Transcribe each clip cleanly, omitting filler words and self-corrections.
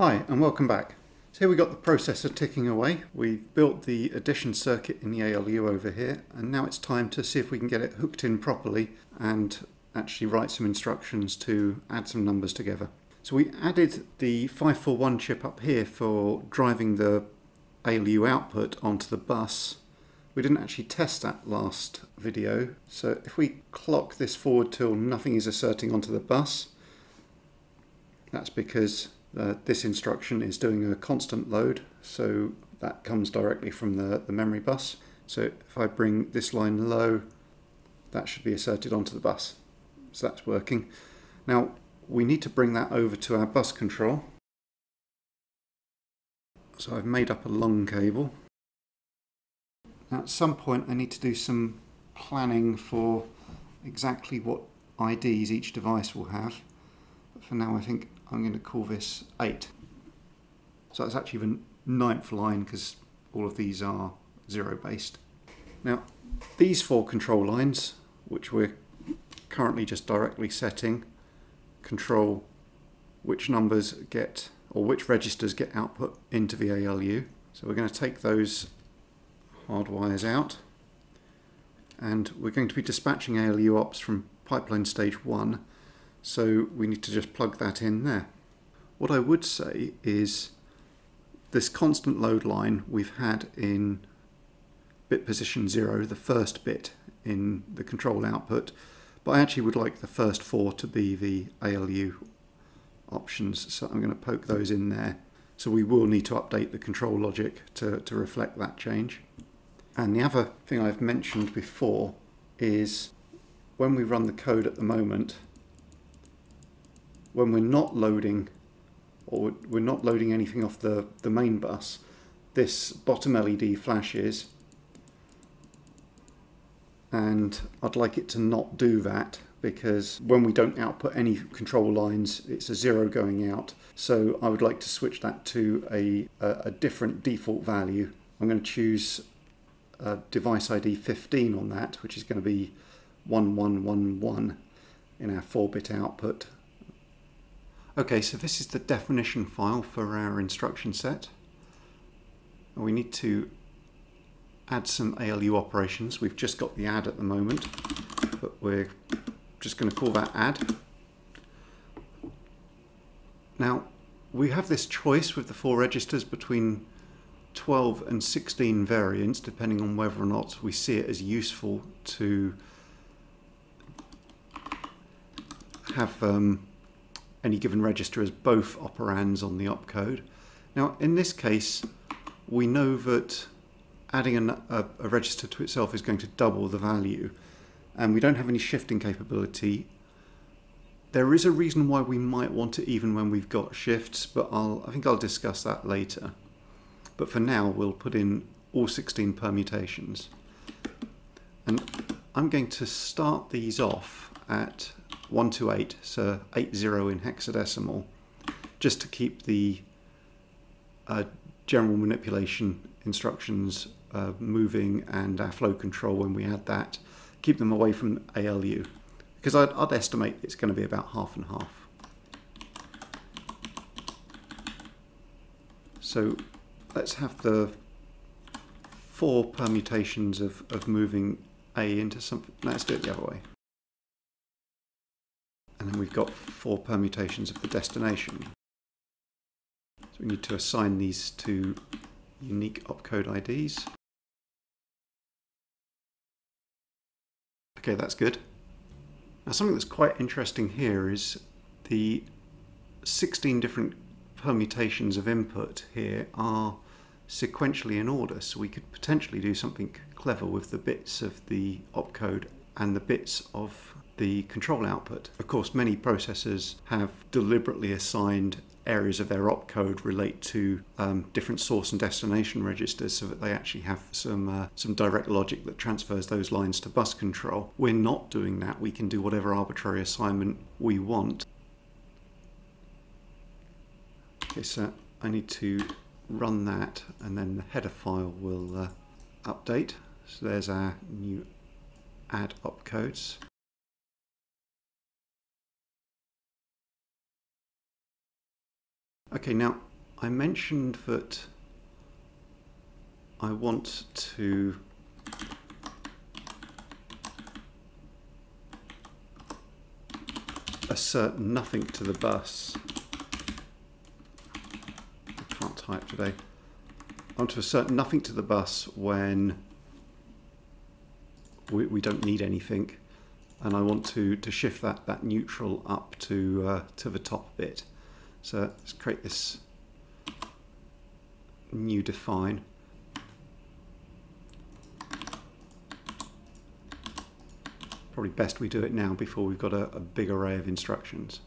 Hi and welcome back. So here we got the processor ticking away. We've built the addition circuit in the ALU over here, and now it's time to see if we can get it hooked in properly and actually write some instructions to add some numbers together. So we added the 541 chip up here for driving the ALU output onto the bus. We didn't actually test that last video, so if we clock this forward till nothing is asserting onto the bus, that's because this instruction is doing a constant load, so that comes directly from the memory bus. So if I bring this line low, that should be asserted onto the bus. So that's working. Now we need to bring that over to our bus control. So I've made up a long cable. Now at some point I need to do some planning for exactly what IDs each device will have. But for now I think I'm going to call this 8. So that's actually the 9th line because all of these are 0 based. Now these 4 control lines, which we're currently just directly setting, control which numbers get, or which registers get output into the ALU. So we're going to take those hard wires out, and we're going to be dispatching ALU ops from pipeline stage 1. So we need to just plug that in there. What I would say is this constant load line we've had in bit position 0, the first bit in the control output, but I actually would like the first 4 to be the ALU options, so I'm going to poke those in there. So we will need to update the control logic to reflect that change. And the other thing I've mentioned before is when we run the code at the moment, when we're not loading, or we're not loading anything off the main bus, this bottom LED flashes, and I'd like it to not do that, because when we don't output any control lines, it's a 0 going out. So I would like to switch that to a different default value. I'm going to choose device ID 15 on that, which is going to be 1111 in our 4-bit output. Okay, so this is the definition file for our instruction set. We need to add some ALU operations. We've just got the add at the moment, but we're just going to call that add. Now, we have this choice with the 4 registers between 12 and 16 variants, depending on whether or not we see it as useful to have any given register as both operands on the opcode. Now in this case we know that adding a register to itself is going to double the value, and we don't have any shifting capability. There is a reason why we might want it even when we've got shifts, but I think I'll discuss that later. But for now we'll put in all 16 permutations, and I'm going to start these off at 128, so 80 in hexadecimal, just to keep the general manipulation instructions moving, and our flow control when we add that, keep them away from ALU, because I'd estimate it's going to be about half and half. So let's have the 4 permutations of moving A into something. Let's do it the other way. And then we've got 4 permutations of the destination. So we need to assign these to unique opcode IDs. Okay, that's good. Now something that's quite interesting here is the 16 different permutations of input here are sequentially in order, so we could potentially do something clever with the bits of the opcode and the bits of the control output. Of course, many processors have deliberately assigned areas of their opcode relate to different source and destination registers, so that they actually have some direct logic that transfers those lines to bus control. We're not doing that. We can do whatever arbitrary assignment we want. Okay, so I need to run that, and then the header file will update. So there's our new add opcodes. Okay, now I mentioned that I want to assert nothing to the bus. I can't type today. I want to assert nothing to the bus when we don't need anything, and I want to shift that neutral up to the top bit. So let's create this new define. Probably best we do it now before we've got a big array of instructions.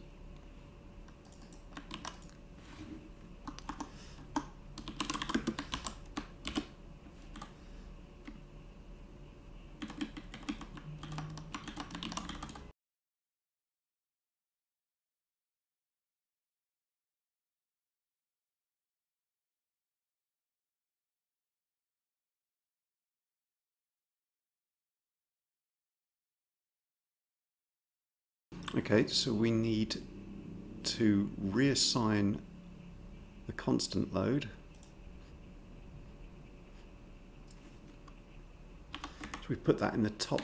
Okay, so we need to reassign the constant load. So we put that in the top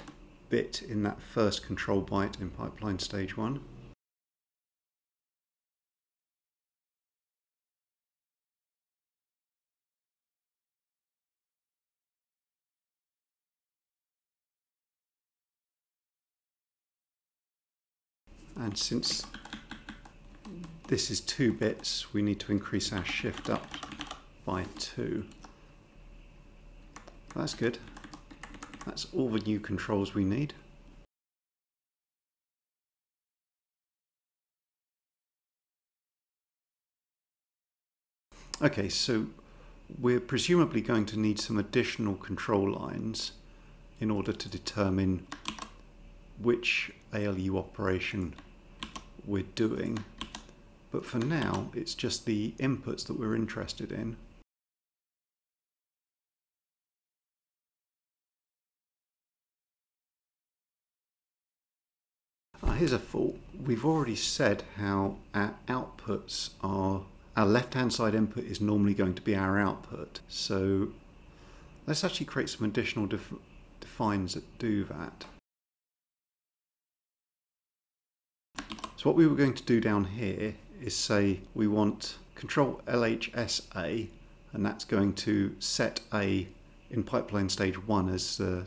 bit in that first control byte in pipeline stage 1. And since this is 2 bits, we need to increase our shift up by 2. That's good. That's all the new controls we need. Okay, so we're presumably going to need some additional control lines in order to determine which ALU operation we're doing, but for now it's just the inputs that we're interested in. Here's a thought. We've already said how our outputs are, our left hand side input is normally going to be our output, so let's actually create some additional defines that do that. So what we were going to do down here is say we want control LHSA, and that's going to set A in pipeline stage 1 as the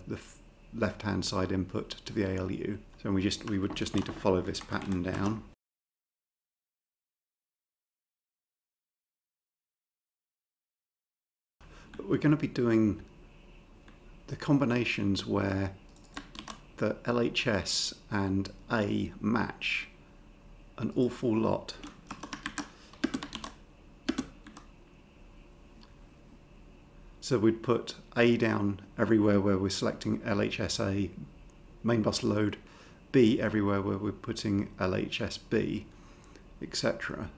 left hand side input to the ALU. So we would just need to follow this pattern down. But we're going to be doing the combinations where the LHS and A match an awful lot. So we'd put A down everywhere where we're selecting LHSA main bus load, B everywhere where we're putting LHSB, etc.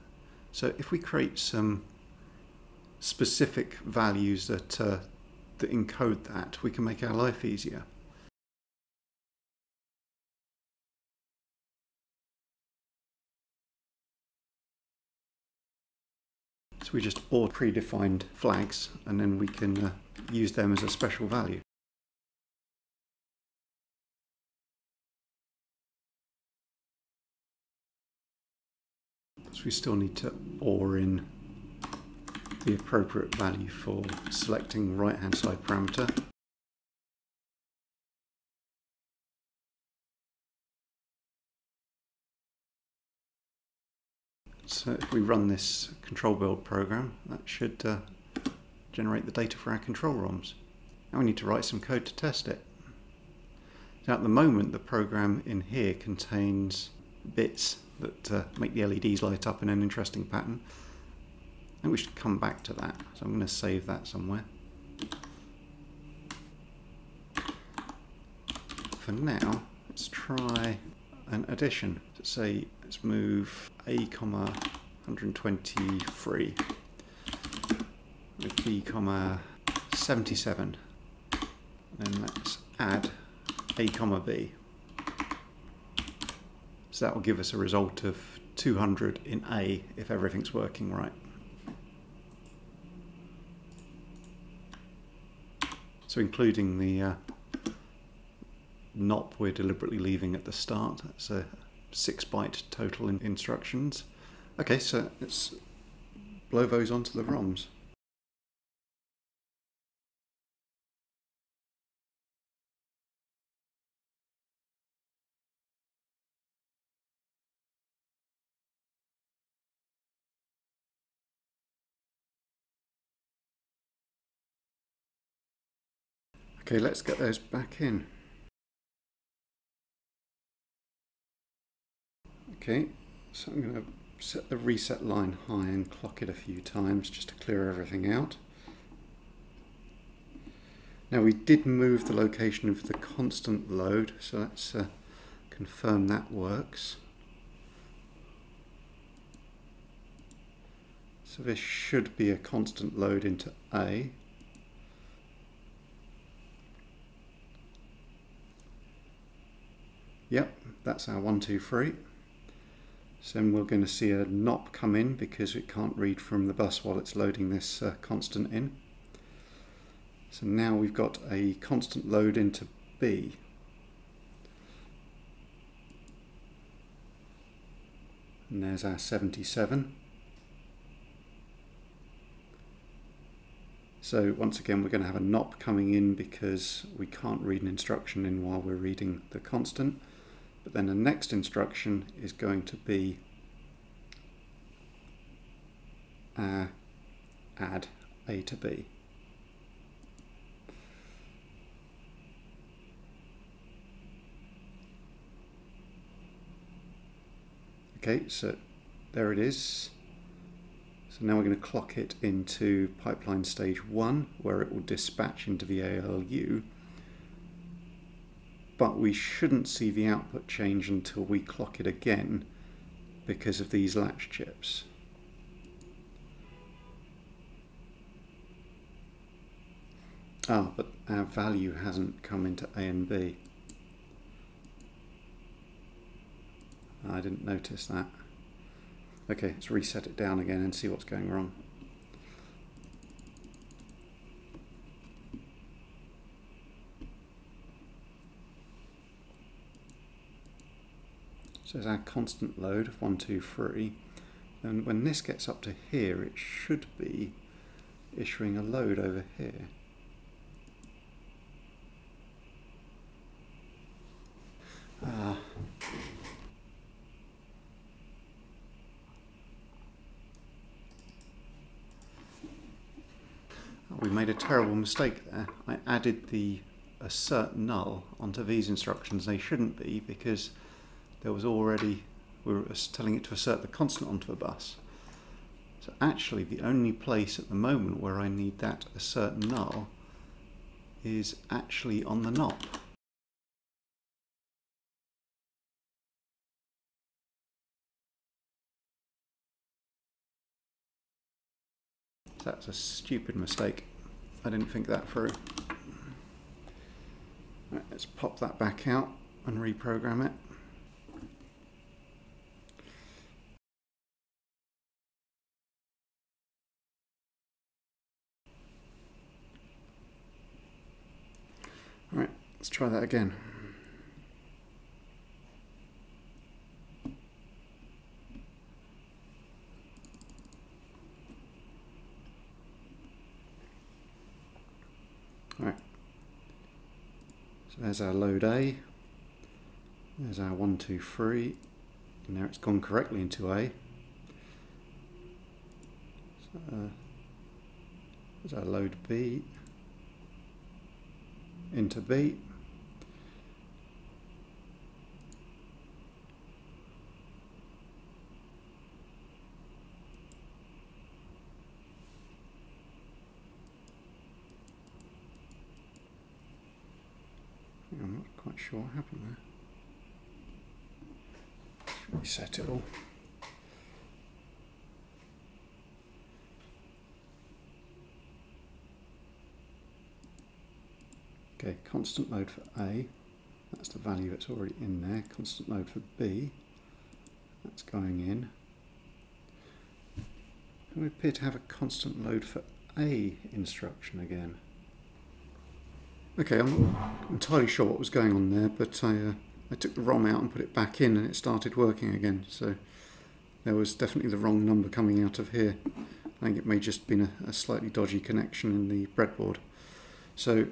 So if we create some specific values that encode that, we can make our life easier. So we just add predefined flags, and then we can use them as a special value. So we still need to OR in the appropriate value for selecting right hand side parameter. So if we run this control build program, that should generate the data for our control ROMs. Now we need to write some code to test it. Now at the moment the program in here contains bits that make the LEDs light up in an interesting pattern. And we should come back to that. So I'm going to save that somewhere. For now, let's try an addition. Let's say, let's move A, 123 with B, 77. And then let's add A, B. So that will give us a result of 200 in A if everything's working right. So including the NOP we're deliberately leaving at the start. That's a 6-byte total instructions. Okay, so let's blow those onto the ROMs. Okay, let's get those back in. Okay, so I'm going to set the reset line high and clock it a few times just to clear everything out. Now we did move the location of the constant load, so let's confirm that works. So this should be a constant load into A. Yep, that's our 1, 2, 3. So then we're going to see a NOP come in because it can't read from the bus while it's loading this constant in. So now we've got a constant load into B. And there's our 77. So once again we're going to have a NOP coming in because we can't read an instruction in while we're reading the constant. But then the next instruction is going to be add A to B. Okay, so there it is. So now we're going to clock it into pipeline stage 1 where it will dispatch into the ALU. But we shouldn't see the output change until we clock it again because of these latch chips. Ah, but our value hasn't come into A and B. I didn't notice that. Okay, let's reset it down again and see what's going wrong. So there's our constant load of 1, 2, 3. And when this gets up to here, it should be issuing a load over here. We made a terrible mistake there. I added the assert null onto these instructions. They shouldn't be because there was already, we were telling it to assert the constant onto a bus. So actually the only place at the moment where I need that assert null is actually on the NOP. That's a stupid mistake. I didn't think that through. Right, let's pop that back out and reprogram it. Alright, let's try that again. Alright, so there's our load A, there's our 1, 2, 3, and now it's gone correctly into A. So, there's our load B into B. I'm not quite sure what happened there. Let's reset it all. Okay, constant load for A, that's the value that's already in there. Constant load for B, that's going in. And we appear to have a constant load for A instruction again. Okay, I'm not entirely sure what was going on there, but I took the ROM out and put it back in and it started working again. So there was definitely the wrong number coming out of here. I think it may just been a slightly dodgy connection in the breadboard. So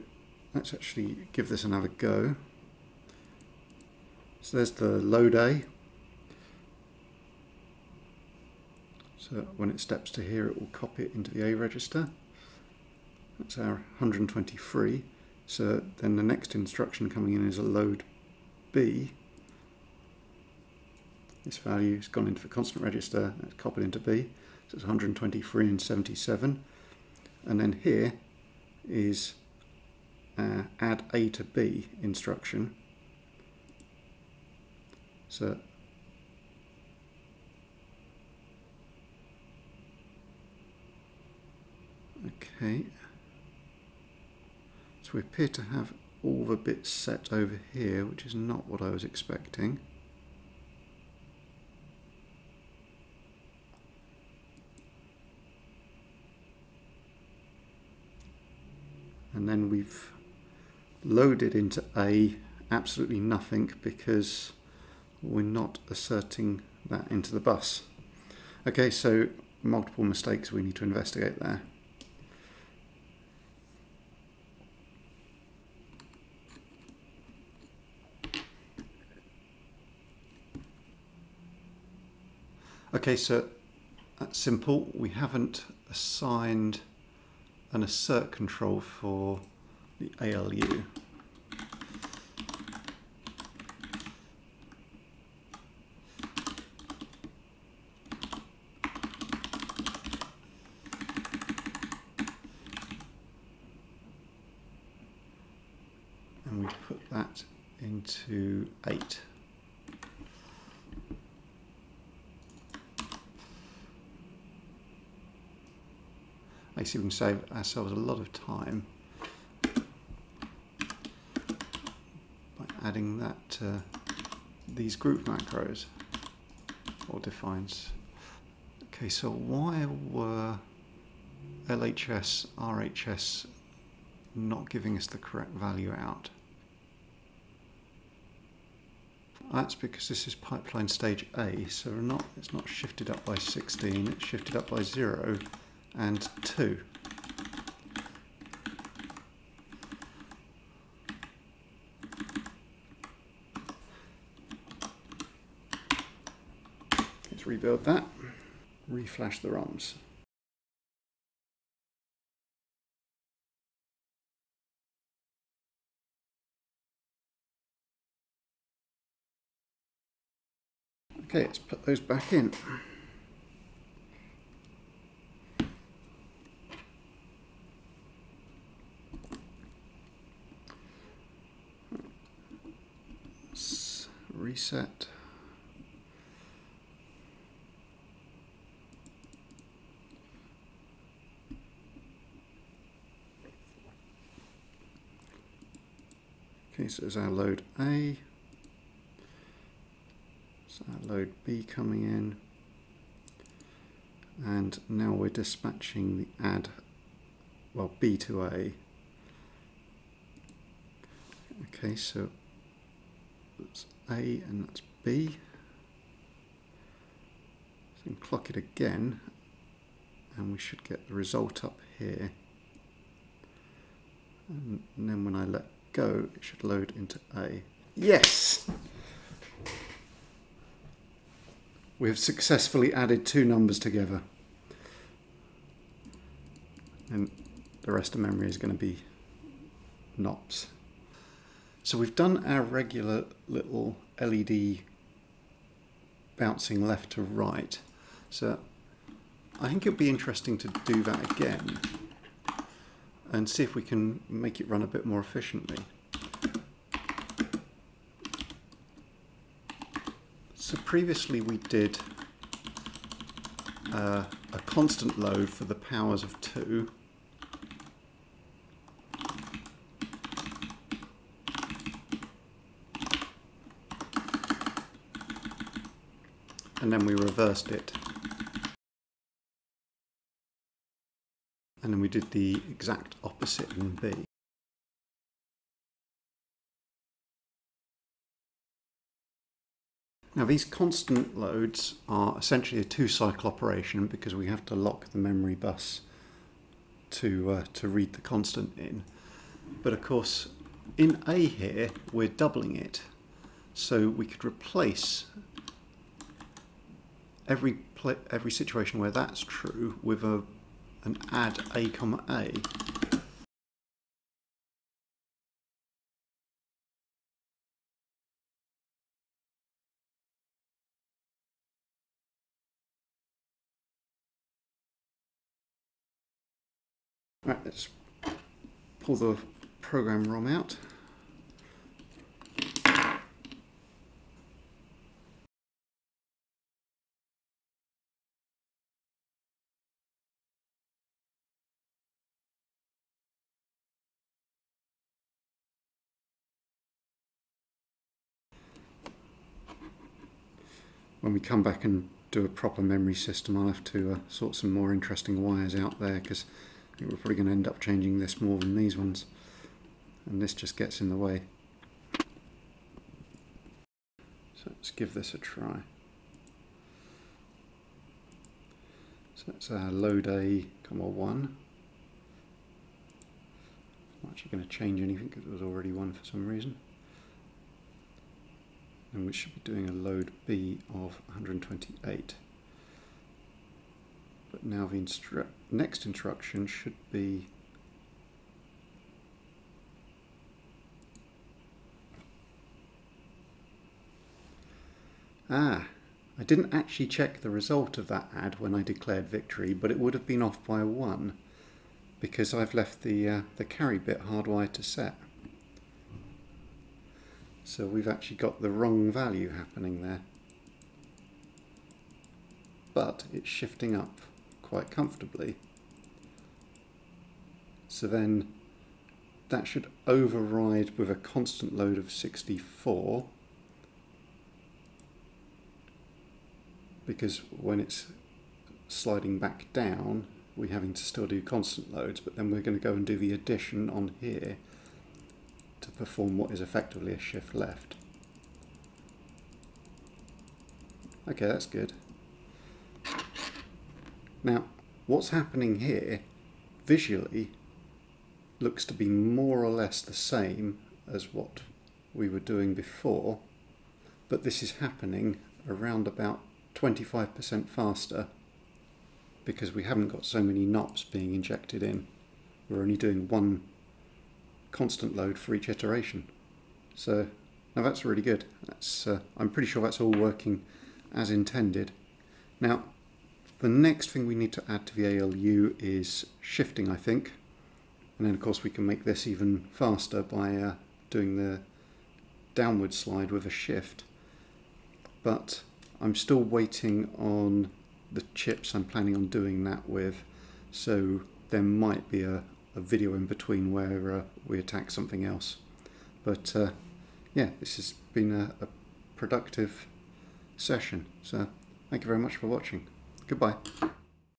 let's actually give this another go. So there's the load A. So when it steps to here, it will copy it into the A register. That's our 123. So then the next instruction coming in is a load B. This value has gone into the constant register, it's copied into B. So it's 123 and 77. And then here is add A to B instruction. So okay. So we appear to have all the bits set over here, which is not what I was expecting. And then we've loaded into A absolutely nothing because we're not asserting that into the bus. Okay, so multiple mistakes we need to investigate there. Okay, so that's simple. We haven't assigned an assert control for the ALU. And we put that into 8. I see we can save ourselves a lot of time by adding that to these group macros or defines. Okay, so why were LHS, RHS not giving us the correct value out? That's because this is pipeline stage A, so it's not shifted up by 16, it's shifted up by 0 and 2. Let's rebuild that, reflash the ROMs. Okay, let's put those back in. Let's reset. Okay, so there's our load A. So our load B coming in. And now we're dispatching the add, well, B to A. Okay, so that's A and that's B. So we can clock it again, and we should get the result up here. And then when I let go, it should load into A. Yes! We have successfully added 2 numbers together. And the rest of memory is going to be NOPs. So we've done our regular little LED bouncing left to right. So I think it would be interesting to do that again and see if we can make it run a bit more efficiently. So previously we did a constant load for the powers of 2. And then we reversed it. And then we did the exact opposite in B. Now these constant loads are essentially a two-cycle operation because we have to lock the memory bus to read the constant in. But of course in A here we're doubling it, so we could replace every situation where that's true with an add A comma A. Right, let's pull the program ROM out. When we come back and do a proper memory system, I'll have to sort some more interesting wires out there, because I think we're probably going to end up changing this more than these ones, and this just gets in the way. So let's give this a try. So that's load A, comma 1. I'm not actually going to change anything because it was already 1 for some reason. And we should be doing a load B of 128. But now the next instruction should be I didn't actually check the result of that add when I declared victory, but it would have been off by 1 because I've left the carry bit hardwired to set. So we've actually got the wrong value happening there. But it's shifting up quite comfortably. So then that should override with a constant load of 64, because when it's sliding back down we're having to still do constant loads, but then we're going to go and do the addition on here to perform what is effectively a shift left. Okay, that's good. Now what's happening here visually looks to be more or less the same as what we were doing before, but this is happening around about 25% faster because we haven't got so many NOPs being injected in. We're only doing one constant load for each iteration. So now that's really good. That's I'm pretty sure that's all working as intended. Now the next thing we need to add to the ALU is shifting, I think, and then of course we can make this even faster by doing the downward slide with a shift. But I'm still waiting on the chips I'm planning on doing that with, so there might be a video in between where we attack something else. But yeah, this has been a productive session, so thank you very much for watching. Goodbye.